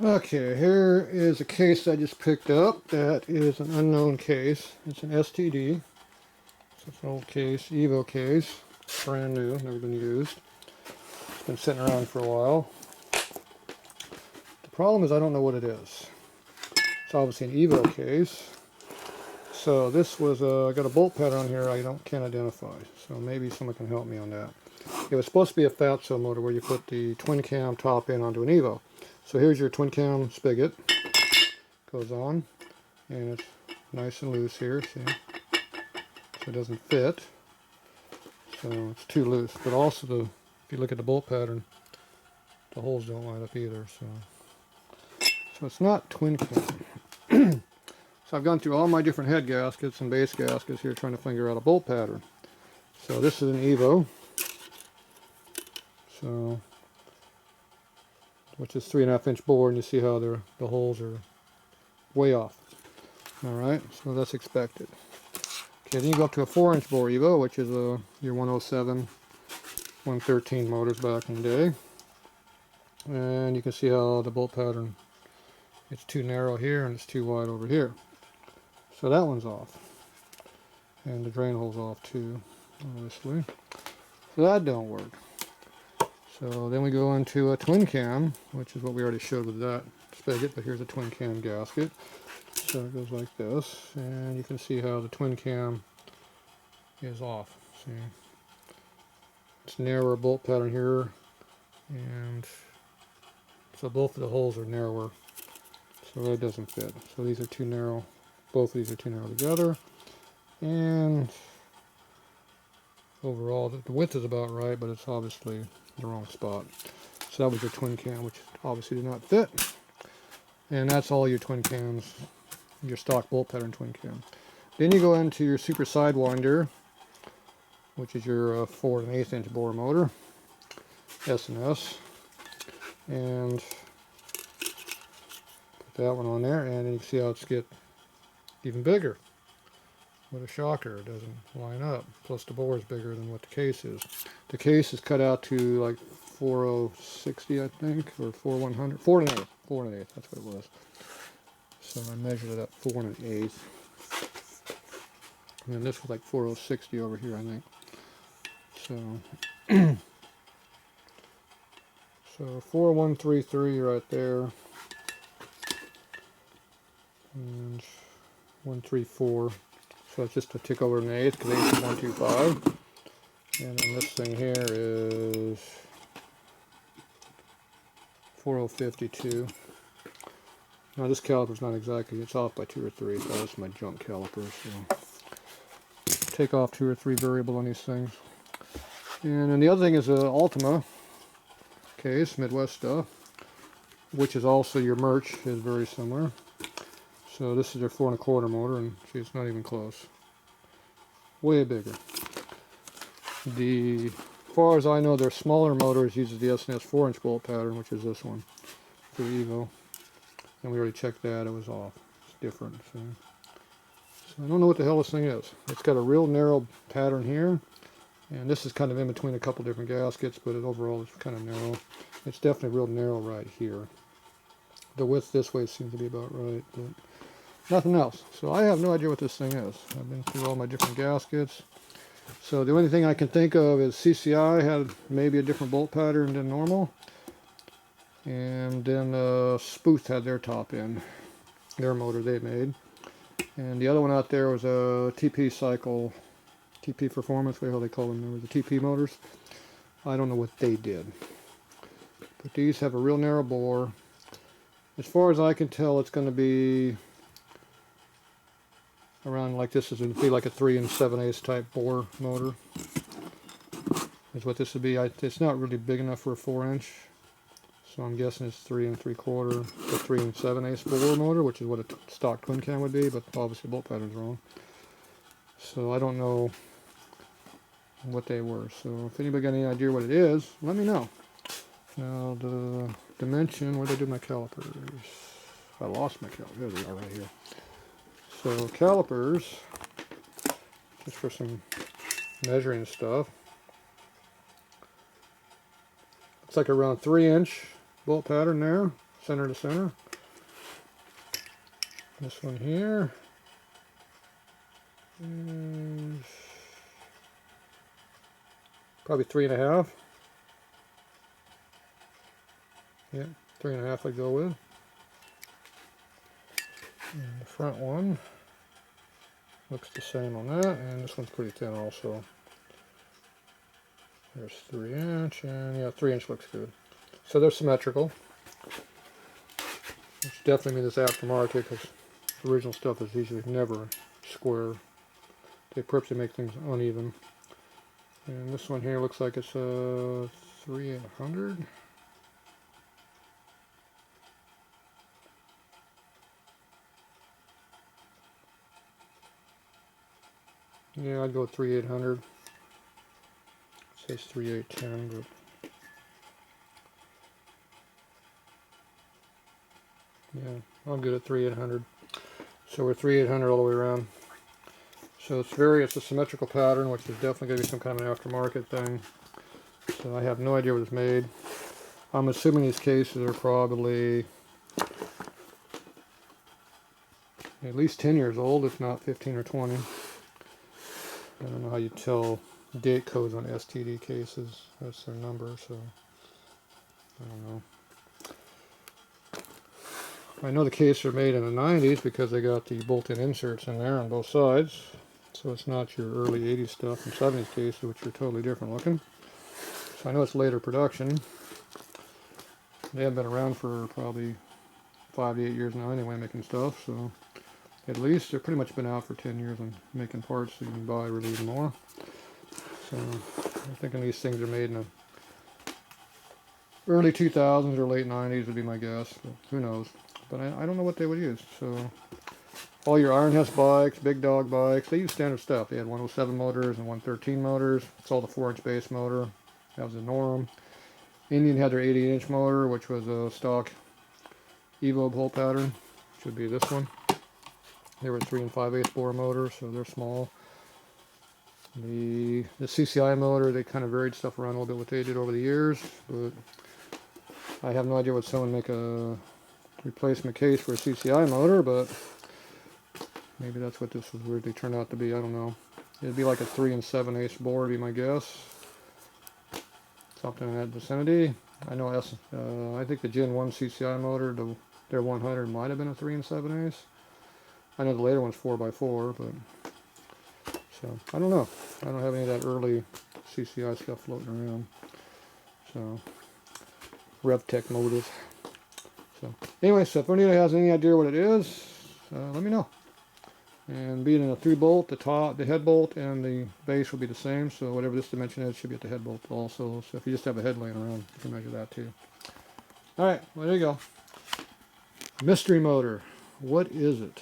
Okay, here is a case I just picked up that is an unknown case. It's an STD. So it's an old case, Evo case. Brand new, never been used. It's been sitting around for a while. The problem is I don't know what it is. It's obviously an Evo case. So this was, got a bolt pattern on here I can't identify. So maybe someone can help me on that. It was supposed to be a fatso motor where you put the twin cam top in onto an Evo. So here's your twin cam spigot. Goes on, and it's nice and loose here, see? So it doesn't fit. So it's too loose. But also if you look at the bolt pattern, the holes don't line up either. So it's not twin cam. So I've gone through all my different head gaskets and base gaskets here trying to figure out a bolt pattern. So this is an Evo. So, which is 3.5-inch bore, and you see how the holes are way off. Alright, so that's expected. Okay, then you go up to a 4-inch bore Evo, which is your 107, 113 motors back in the day. And you can see how the bolt pattern, it's too narrow here and it's too wide over here. So that one's off. And the drain hole's off too, obviously. So that don't work. So then we go into a twin cam, which is what we already showed with that spigot, but here's a twin cam gasket. So it goes like this, and you can see how the twin cam is off. See, it's narrower bolt pattern here, and so both of the holes are narrower, so that doesn't fit. So these are too narrow, both of these are too narrow together, and overall the width is about right, but it's obviously the wrong spot. So that was your twin cam, which obviously did not fit. And that's all your twin cams, your stock bolt pattern twin cam. Then you go into your super sidewinder, which is your 4 1/8-inch bore motor, S&S, and put that one on there, and then you can see how it's get even bigger. What a shocker, it doesn't line up. Plus the bore is bigger than what the case is. The case is cut out to like 4060, I think, or 4100, 4 1/8, 4 1/8, that's what it was. So I measured it up 4 1/8. And then this was like 4060 over here, I think. So, so 4133 right there, and 134. So it's just a tick over an eighth, because 8 is 125. And then this thing here is 4052. Now this caliper's not exactly, it's off by 2 or 3, so that's my junk caliper. So take off 2 or 3 variable on these things. And then the other thing is a Ultima case, Midwest stuff, which is also your merch, is very similar. So this is their 4 1/4 motor, and see, it's not even close. Way bigger. As far as I know, their smaller motors uses the S&S 4-inch bolt pattern, which is this one, for Evo. And we already checked that, it was off. It's different. So I don't know what the hell this thing is. It's got a real narrow pattern here, and this is kind of in between a couple different gaskets, but overall it's kind of narrow. It's definitely real narrow right here. The width this way seems to be about right, but nothing else. So I have no idea what this thing is. I've been through all my different gaskets. So the only thing I can think of is CCI had maybe a different bolt pattern than normal. And then Spooth had their top end, their motor they made. And the other one out there was a TP cycle, TP Performance, whatever they call them, there was the TP motors. I don't know what they did. But these have a real narrow bore. As far as I can tell, it's going to be around like this, is going to be like a 3 7/8 type bore motor. Is what this would be. It's not really big enough for a 4-inch. So I'm guessing it's 3 3/4, a 3 7/8 bore motor, which is what a stock twin cam would be, but obviously the bolt pattern's wrong. So I don't know what they were. So if anybody got any idea what it is, let me know. Now the dimension, where did I do my calipers? I lost my calipers. There they are right here. So calipers, just for some measuring stuff. It's like around 3-inch bolt pattern there. center to center. This one here is probably 3.5. Yeah, 3.5 I go with. And the front one looks the same on that, and this one's pretty thin also. There's 3-inch, and yeah, 3-inch looks good. So they're symmetrical. Which definitely means it's aftermarket, because the original stuff is usually never square. They purposely make things uneven. And this one here looks like it's a 3/800. Yeah, I'd go with 3/800. It says 3/810, but yeah, I'm good at 3/800. So we're 3/800 all the way around. So it's a symmetrical pattern, which is definitely going to be some kind of an aftermarket thing. So I have no idea what it's made. I'm assuming these cases are probably at least 10 years old, if not 15 or 20. I don't know how you tell date codes on STD cases. That's their number, so I don't know. I know the cases are made in the 90s because they got the bolt-in inserts in there on both sides. So it's not your early 80s stuff and 70s cases, which are totally different looking. So I know it's later production. They have been around for probably 5 to 8 years now anyway, making stuff. So at least they've pretty much been out for 10 years and making parts so you can buy really even more. So I'm thinking these things are made in the early 2000s or late 90s would be my guess. But who knows? But I don't know what they would use. So all your Iron Hess bikes, Big Dog bikes, they use standard stuff. They had 107 motors and 113 motors. It's all the 4-inch base motor. That was the norm. Indian had their 88-inch motor, which was a stock Evo bolt pattern. Should be this one. They were 3 5/8 bore motor, so they're small. The CCI motor, they kind of varied stuff around a little bit what they did over the years, but I have no idea what someone make a replacement case for a CCI motor, but maybe that's what this was weirdly turned out to be. I don't know. It'd be like a 3 7/8 bore, would be my guess. Something in that vicinity. I know I think the Gen 1 CCI motor, their 100 might have been a 3 7/8. I know the later one's 4x4, but so I don't know. I don't have any of that early CCI stuff floating around. So RevTech motors. So anyway, so if anybody has any idea what it is, let me know. And being in a 3-bolt, the head bolt and the base will be the same. So whatever this dimension is should be at the head bolt also. So if you just have a head laying around, you can measure that too. All right, well there you go. Mystery motor. What is it?